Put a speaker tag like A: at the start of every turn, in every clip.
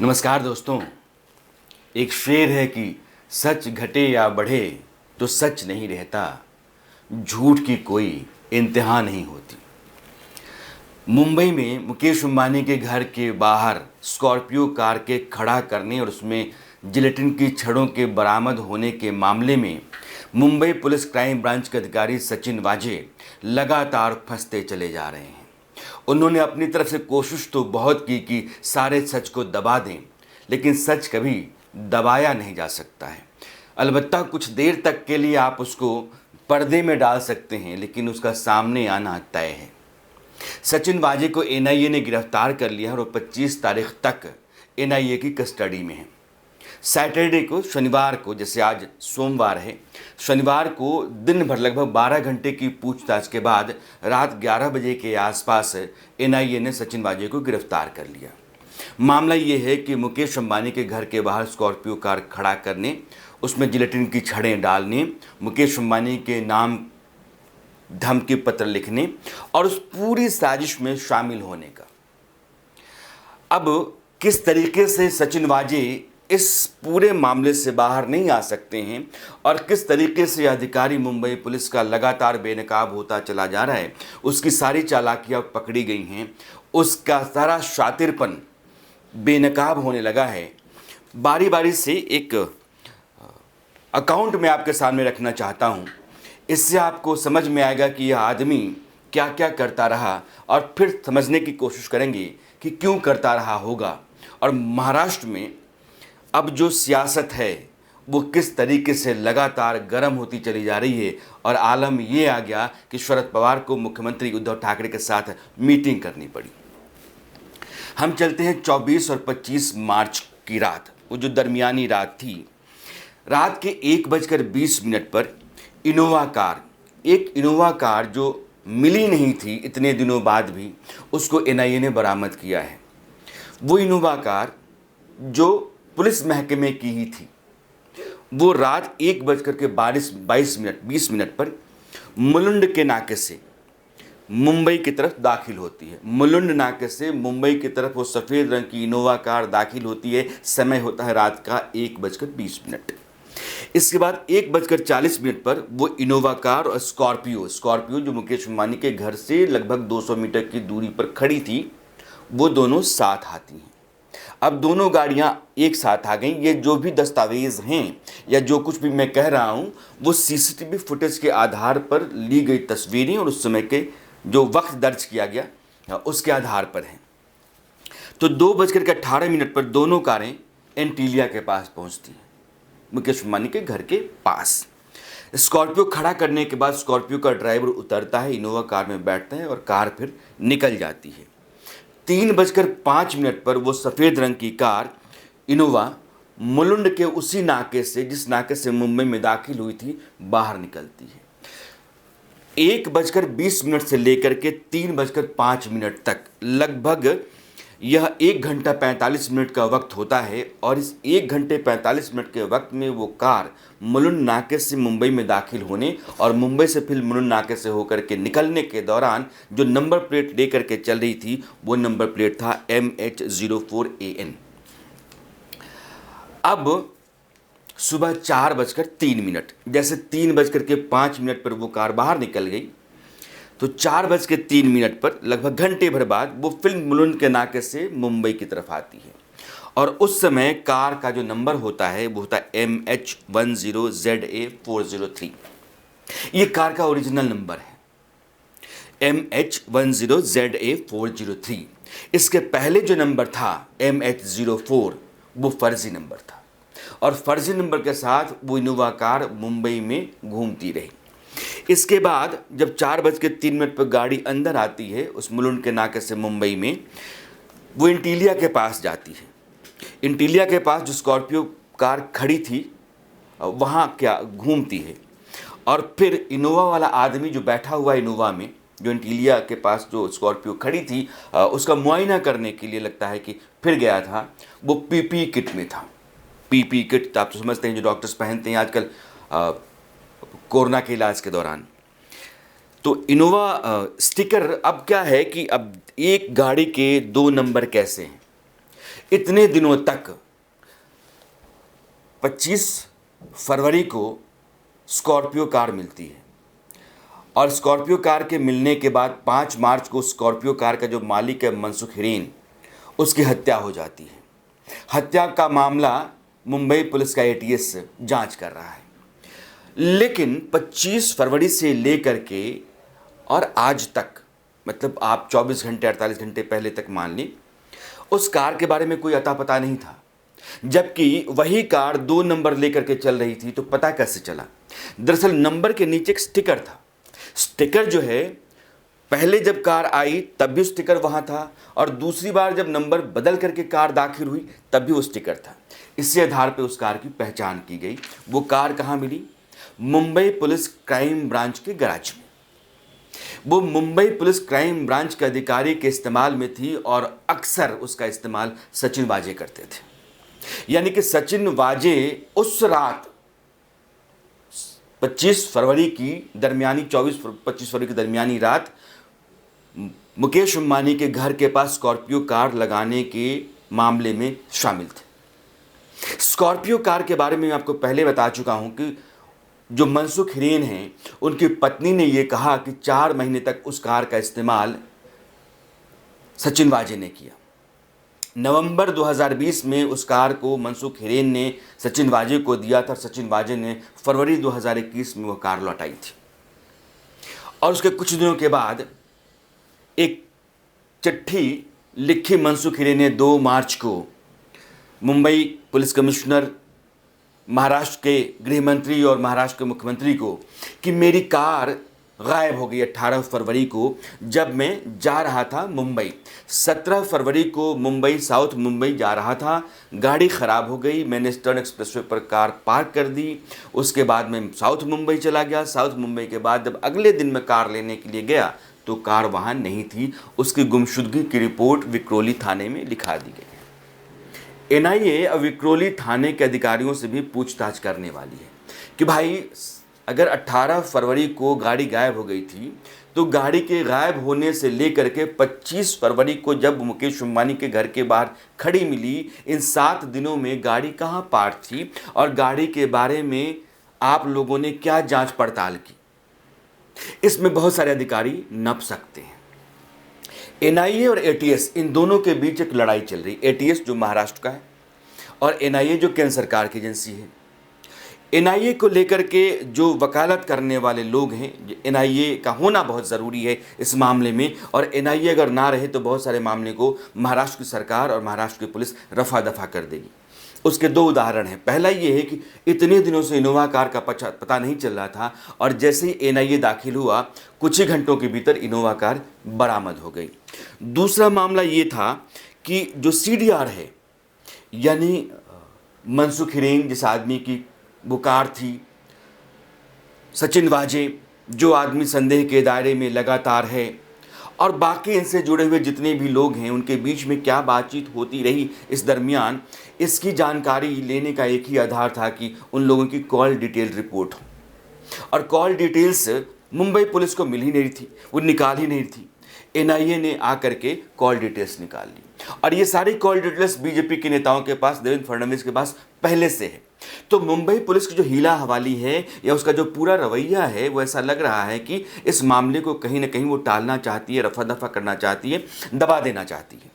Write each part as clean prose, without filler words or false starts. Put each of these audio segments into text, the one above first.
A: नमस्कार दोस्तों। एक शेर है कि सच घटे या बढ़े तो सच नहीं रहता, झूठ की कोई इंतहा नहीं होती। मुंबई में मुकेश अंबानी के घर के बाहर स्कॉर्पियो कार के खड़ा करने और उसमें जिलेटिन की छड़ों के बरामद होने के मामले में मुंबई पुलिस क्राइम ब्रांच के अधिकारी सचिन वाजे लगातार फंसते चले जा रहे हैं। उन्होंने अपनी तरफ से कोशिश तो बहुत की कि सारे सच को दबा दें, लेकिन सच कभी दबाया नहीं जा सकता है। अलबत्ता कुछ देर तक के लिए आप उसको पर्दे में डाल सकते हैं, लेकिन उसका सामने आना तय है। सचिन वाजे को एनआईए ने गिरफ्तार कर लिया और 25 तारीख तक एनआईए की कस्टडी में है। सैटरडे को, शनिवार को, जैसे आज सोमवार है, शनिवार को दिन भर लगभग 12 घंटे की पूछताछ के बाद रात 11 बजे के आसपास एनआईए ने सचिन वाजे को गिरफ्तार कर लिया। मामला ये है कि मुकेश अंबानी के घर के बाहर स्कॉर्पियो कार खड़ा करने, उसमें जिलेटिन की छड़ें डालने, मुकेश अंबानी के नाम धमकी पत्र लिखने और उस पूरी साजिश में शामिल होने का। अब किस तरीके से सचिन वाजे इस पूरे मामले से बाहर नहीं आ सकते हैं और किस तरीके से अधिकारी मुंबई पुलिस का लगातार बेनकाब होता चला जा रहा है, उसकी सारी चालाकियां पकड़ी गई हैं, उसका सारा शातिरपन बेनकाब होने लगा है। बारी बारी से एक अकाउंट में आपके सामने रखना चाहता हूं। इससे आपको समझ में आएगा कि यह आदमी क्या क्या करता रहा और फिर समझने की कोशिश करेंगे कि क्यों करता रहा होगा और महाराष्ट्र में अब जो सियासत है वो किस तरीके से लगातार गर्म होती चली जा रही है। और आलम ये आ गया कि शरद पवार को मुख्यमंत्री उद्धव ठाकरे के साथ मीटिंग करनी पड़ी। हम चलते हैं 24 और 25 मार्च की रात, वो जो दरमियानी रात थी। रात के 1:20 पर एक इनोवा कार जो मिली नहीं थी इतने दिनों बाद भी, उसको एनआईए ने बरामद किया है। वो इनोवा कार जो पुलिस महकमे की ही थी, वो रात 1:22 पर मुलुंड के नाके से मुंबई की तरफ दाखिल होती है। मुलुंड नाके से मुंबई की तरफ वो सफ़ेद रंग की इनोवा कार दाखिल होती है। समय होता है रात का 1:20। इसके बाद 1:40 पर वो इनोवा कार और स्कॉर्पियो जो मुकेश अंबानी के घर से लगभग 200 मीटर की दूरी पर खड़ी थी, वो दोनों साथ आती हैं। अब दोनों गाड़ियां एक साथ आ गई। ये जो भी दस्तावेज हैं या जो कुछ भी मैं कह रहा हूं, वो सीसीटीवी फुटेज के आधार पर ली गई तस्वीरें और उस समय के जो वक्त दर्ज किया गया उसके आधार पर हैं। तो 2:18 पर दोनों कारें एंटीलिया के पास पहुंचती हैं, मुकेश अंबानी के घर के पास। स्कॉर्पियो खड़ा करने के बाद स्कॉर्पियो का ड्राइवर उतरता है, इनोवा कार में बैठता है और कार फिर निकल जाती है। 3:05 पर वो सफ़ेद रंग की कार इनोवा मुलुंड के उसी नाके से, जिस नाके से मुंबई में दाखिल हुई थी, बाहर निकलती है। 1:20 से लेकर के 3:05 तक लगभग यह 1 घंटा 45 मिनट का वक्त होता है। और इस 1 घंटे 45 मिनट के वक्त में वो कार मुलुंड नाके से मुंबई में दाखिल होने और मुंबई से फिर मुलुंड नाके से होकर के निकलने के दौरान जो नंबर प्लेट लेकर के चल रही थी, वो नंबर प्लेट था MH04AN। अब सुबह 4:03, जैसे 3:05 पर वो कार बाहर निकल गई, तो 4:03 पर लगभग घंटे भर बाद वो फिल्म मुलुंड के नाके से मुंबई की तरफ आती है। और उस समय कार का जो नंबर होता है वो होता है MH10ZA403। ये कार का ओरिजिनल नंबर है, MH10ZA403। इसके पहले जो नंबर था MH04, वो फर्जी नंबर था और फर्जी नंबर के साथ वो इनोवा कार मुंबई में घूमती रही। इसके बाद जब 4:03 पर गाड़ी अंदर आती है उस मुलुंड के नाके से मुंबई में, वो इंटीलिया के पास जाती है। इंटीलिया के पास जो स्कॉर्पियो कार खड़ी थी वहाँ क्या घूमती है और फिर इनोवा वाला आदमी जो बैठा हुआ इनोवा में, जो इंटीलिया के पास जो स्कॉर्पियो खड़ी थी, उसका मुआयना करने के लिए लगता है कि फिर गया था। वो पीपी किट में था। पीपी किट तो आप तो समझते हैं जो डॉक्टर्स पहनते हैं आजकल कोरोना के इलाज के दौरान। तो इनोवा स्टिकर, अब क्या है कि अब एक गाड़ी के 2 नंबर कैसे हैं, इतने दिनों तक 25 फरवरी को स्कॉर्पियो कार मिलती है और स्कॉर्पियो कार के मिलने के बाद 5 मार्च को स्कॉर्पियो कार का जो मालिक है मनसुख हिरेन, उसकी हत्या हो जाती है। हत्या का मामला मुंबई पुलिस का एटीएस जांच कर रहा है। लेकिन 25 फरवरी से लेकर के और आज तक, मतलब आप 24 घंटे 48 घंटे पहले तक मान लें, उस कार के बारे में कोई अता पता नहीं था। जबकि वही कार 2 नंबर लेकर के चल रही थी, तो पता कैसे चला? दरअसल नंबर के नीचे एक स्टिकर था। स्टिकर जो है, पहले जब कार आई तब भी स्टिकर वहां था और दूसरी बार जब नंबर बदल करके कार दाखिल हुई तब भी वो स्टिकर था। इसी आधार पर उस कार की पहचान की गई। वो कार कहाँ मिली? मुंबई पुलिस क्राइम ब्रांच के गैराज में। वो मुंबई पुलिस क्राइम ब्रांच के अधिकारी के इस्तेमाल में थी और अक्सर उसका इस्तेमाल सचिन वाजे करते थे। यानी कि सचिन वाजे उस रात 25 फरवरी की दरमियानी 24-25 फरवरी की दरमियानी रात मुकेश अंबानी के घर के पास स्कॉर्पियो कार लगाने के मामले में शामिल थे। स्कॉर्पियो कार के बारे में मैं आपको पहले बता चुका हूं कि जो मनसुख हिरेन हैं, उनकी पत्नी ने यह कहा कि 4 महीने तक उस कार का इस्तेमाल सचिन वाजे ने किया। नवंबर 2020 में उस कार को मनसुख हिरेन ने सचिन वाजे को दिया था। सचिन वाजे ने फरवरी 2021 में वह कार लौटाई थी और उसके कुछ दिनों के बाद एक चिट्ठी लिखी मनसुख हिरेन ने 2 मार्च को मुंबई पुलिस कमिश्नर, महाराष्ट्र के गृह मंत्री और महाराष्ट्र के मुख्यमंत्री को कि मेरी कार गायब हो गई 18 फरवरी को, जब मैं जा रहा था मुंबई। 17 फरवरी को मुंबई साउथ मुंबई जा रहा था, गाड़ी ख़राब हो गई। मैंने ईस्टर्न एक्सप्रेसवे पर कार पार्क कर दी। उसके बाद मैं साउथ मुंबई चला गया। साउथ मुंबई के बाद जब अगले दिन मैं कार लेने के लिए गया तो कार वहाँ नहीं थी। उसकी गुमशुदगी की रिपोर्ट विक्रोली थाने में लिखा दी गई। एनआईए अब विक्रोली थाने के अधिकारियों से भी पूछताछ करने वाली है कि भाई, अगर 18 फरवरी को गाड़ी गायब हो गई थी तो गाड़ी के गायब होने से लेकर के 25 फरवरी को जब मुकेश अंबानी के घर के बाहर खड़ी मिली, इन 7 दिनों में गाड़ी कहाँ पार्क थी और गाड़ी के बारे में आप लोगों ने क्या जांच पड़ताल की? इसमें बहुत सारे अधिकारी नप सकते हैं। एनआईए और एटीएस, इन दोनों के बीच एक लड़ाई चल रही। एटीएस जो महाराष्ट्र का है और एनआईए जो केंद्र सरकार की एजेंसी है। एनआईए को लेकर के जो वकालत करने वाले लोग हैं, एनआईए का होना बहुत ज़रूरी है इस मामले में, और एनआईए अगर ना रहे तो बहुत सारे मामले को महाराष्ट्र की सरकार और महाराष्ट्र की पुलिस रफा दफा कर देगी। उसके 2 उदाहरण हैं। पहला ये है कि इतने दिनों से इनोवा कार का पता नहीं चल रहा था और जैसे ही एनआईए दाखिल हुआ कुछ ही घंटों के भीतर इनोवा कार बरामद हो गई। दूसरा मामला ये था कि जो सीडीआर है, यानी मनसुख हिरेन जिस आदमी की वो कार थी, सचिन वाजे जो आदमी संदेह के दायरे में लगातार है, और बाकी इनसे जुड़े हुए जितने भी लोग हैं उनके बीच में क्या बातचीत होती रही इस दरमियान, इसकी जानकारी लेने का एक ही आधार था कि उन लोगों की कॉल डिटेल रिपोर्ट हो। और कॉल डिटेल्स मुंबई पुलिस को मिल ही नहीं थी, वो निकाल ही नहीं थी। एनआईए ने आकर के कॉल डिटेल्स निकाल ली और ये सारी कॉल डिटेल्स बीजेपी के नेताओं के पास, देवेंद्र फडणवीस के पास पहले से है। तो मुंबई पुलिस की जो हीला हवाली है या उसका जो पूरा रवैया है, वो ऐसा लग रहा है कि इस मामले को कहीं ना कहीं वो टालना चाहती है, रफा दफा करना चाहती है, दबा देना चाहती है।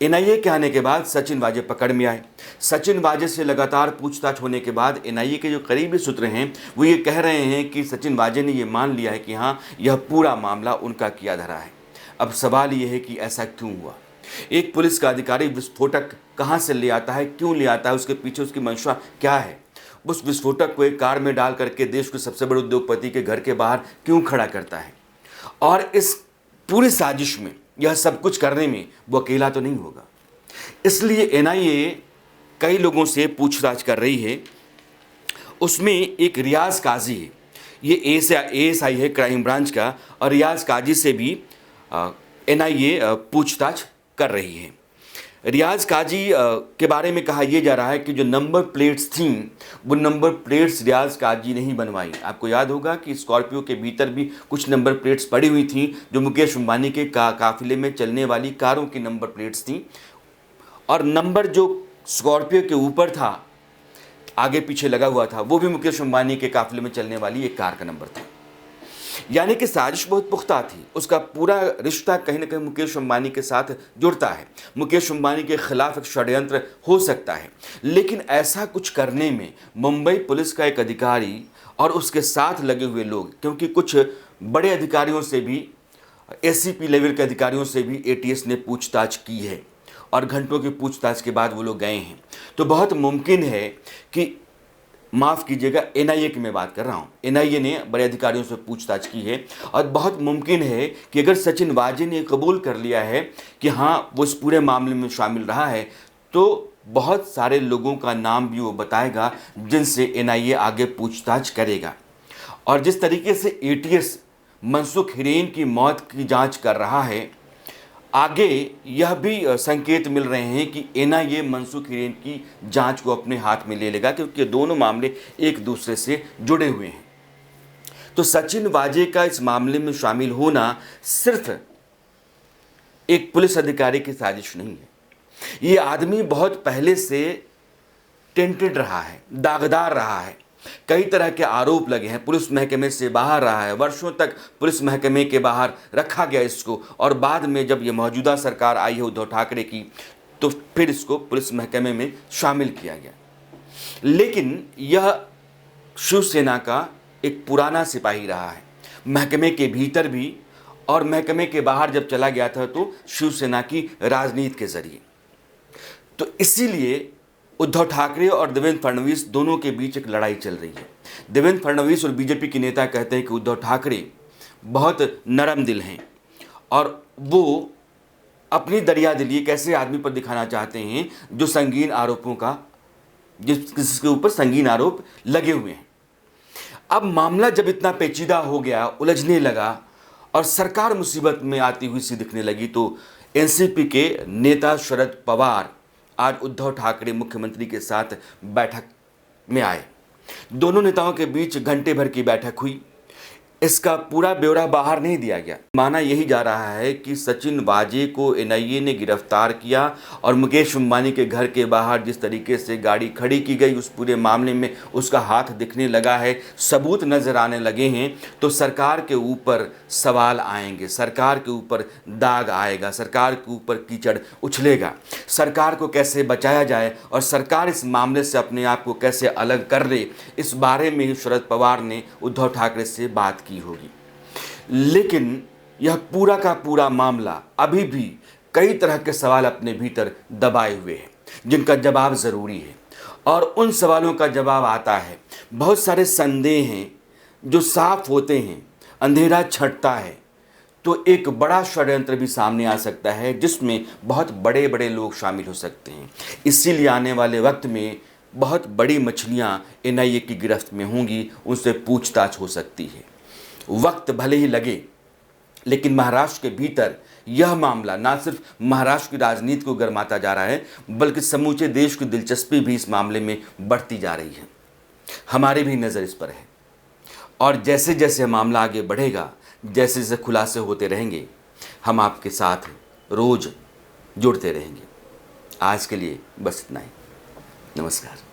A: एनआईए के आने के बाद सचिन वाजे पकड़ में आए। सचिन वाजे से लगातार पूछताछ होने के बाद एनआईए के जो करीबी सूत्र हैं वो ये कह रहे हैं कि सचिन वाजे ने ये मान लिया है कि हाँ, यह पूरा मामला उनका किया धरा है। अब सवाल ये है कि ऐसा क्यों हुआ? एक पुलिस का अधिकारी विस्फोटक कहाँ से ले आता है, क्यों ले आता है, उसके पीछे उसकी मंशा क्या है? उस विस्फोटक को एक कार में डाल करके देश के सबसे बड़े उद्योगपति के घर के बाहर क्यों खड़ा करता है? और इस पूरी साजिश में, यह सब कुछ करने में वो अकेला तो नहीं होगा। इसलिए एनआईए कई लोगों से पूछताछ कर रही है। उसमें एक रियाज काजी है, ये एएसआई है क्राइम ब्रांच का, और रियाज काजी से भी एनआईए पूछताछ कर रही है। रियाज काजी के बारे में कहा यह जा रहा है कि जो नंबर प्लेट्स थीं वो नंबर प्लेट्स रियाज काजी नहीं बनवाई। आपको याद होगा कि स्कॉर्पियो के भीतर भी कुछ नंबर प्लेट्स पड़ी हुई थीं जो मुकेश अंबानी के काफिले में चलने वाली कारों की नंबर प्लेट्स थीं, और नंबर जो स्कॉर्पियो के ऊपर था, आगे पीछे लगा हुआ था, वो भी मुकेश अंबानी के काफिले में चलने वाली एक कार का नंबर था। यानी कि साजिश बहुत पुख्ता थी। उसका पूरा रिश्ता कहीं ना कहीं मुकेश अंबानी के साथ जुड़ता है। मुकेश अंबानी के खिलाफ एक षड्यंत्र हो सकता है, लेकिन ऐसा कुछ करने में मुंबई पुलिस का एक अधिकारी और उसके साथ लगे हुए लोग, क्योंकि कुछ बड़े अधिकारियों से भी, एसीपी लेवल के अधिकारियों से भी एटीएस ने पूछताछ की है और घंटों की पूछताछ के बाद वो लोग गए हैं। तो बहुत मुमकिन है कि, माफ़ कीजिएगा, एनआईए की मैं बात कर रहा हूँ, एनआईए ने बड़े अधिकारियों से पूछताछ की है और बहुत मुमकिन है कि अगर सचिन वाजे ने कबूल कर लिया है कि हाँ वो इस पूरे मामले में शामिल रहा है, तो बहुत सारे लोगों का नाम भी वो बताएगा जिनसे एनआईए आगे पूछताछ करेगा। और जिस तरीके से एटीएस मनसुख हिरेन की मौत की जांच कर रहा है, आगे यह भी संकेत मिल रहे हैं कि एनआईए मनसुख हिरेन की जांच को अपने हाथ में ले लेगा, क्योंकि दोनों मामले एक दूसरे से जुड़े हुए हैं। तो सचिन वाजे का इस मामले में शामिल होना सिर्फ एक पुलिस अधिकारी की साजिश नहीं है। ये आदमी बहुत पहले से टेंटेड रहा है, दागदार रहा है, कई तरह के आरोप लगे हैं, पुलिस महकमे से बाहर रहा है, वर्षों तक पुलिस महकमे के बाहर रखा गया इसको, और बाद में जब ये मौजूदा सरकार आई है उद्धव ठाकरे की, तो फिर इसको पुलिस महकमे में शामिल किया गया। लेकिन यह शिवसेना का एक पुराना सिपाही रहा है, महकमे के भीतर भी और महकमे के बाहर जब चला गया था तो शिवसेना की राजनीति के जरिए। तो इसीलिए उद्धव ठाकरे और देवेंद्र फडणवीस दोनों के बीच एक लड़ाई चल रही है। देवेंद्र फडणवीस और बीजेपी के नेता कहते हैं कि उद्धव ठाकरे बहुत नरम दिल हैं और वो अपनी दरियादिली एक ऐसे आदमी पर दिखाना चाहते हैं जो संगीन आरोपों का, जिसके ऊपर संगीन आरोप लगे हुए हैं। अब मामला जब इतना पेचीदा हो गया, उलझने लगा और सरकार मुसीबत में आती हुई सी दिखने लगी, तो एनसीपी के नेता शरद पवार आज उद्धव ठाकरे मुख्यमंत्री के साथ बैठक में आए। दोनों नेताओं के बीच घंटे भर की बैठक हुई। इसका पूरा ब्यौरा बाहर नहीं दिया गया। माना यही जा रहा है कि सचिन वाजे को एनआईए ने गिरफ्तार किया और मुकेश अंबानी के घर के बाहर जिस तरीके से गाड़ी खड़ी की गई, उस पूरे मामले में उसका हाथ दिखने लगा है, सबूत नजर आने लगे हैं, तो सरकार के ऊपर सवाल आएंगे, सरकार के ऊपर दाग आएगा, सरकार के ऊपर कीचड़ उछलेगा। सरकार को कैसे बचाया जाए और सरकार इस मामले से अपने आप को कैसे अलग कर ले, इस बारे में ही शरद पवार ने उद्धव ठाकरे से बात की होगी। लेकिन यह पूरा का पूरा मामला अभी भी कई तरह के सवाल अपने भीतर दबाए हुए हैं, जिनका जवाब ज़रूरी है। और उन सवालों का जवाब आता है, बहुत सारे संदेह हैं जो साफ होते हैं, अंधेरा छंटता है तो एक बड़ा षड्यंत्र भी सामने आ सकता है, जिसमें बहुत बड़े बड़े लोग शामिल हो सकते हैं। इसीलिए आने वाले वक्त में बहुत बड़ी मछलियां एनआईए की गिरफ्त में होंगी, उनसे पूछताछ हो सकती है। वक्त भले ही लगे, लेकिन महाराष्ट्र के भीतर यह मामला ना सिर्फ महाराष्ट्र की राजनीति को गरमाता जा रहा है, बल्कि समूचे देश की दिलचस्पी भी इस मामले में बढ़ती जा रही है। हमारी भी नज़र इस पर है और जैसे जैसे मामला आगे बढ़ेगा, जैसे जैसे खुलासे होते रहेंगे, हम आपके साथ रोज़ जुड़ते रहेंगे। आज के लिए बस इतना ही। नमस्कार।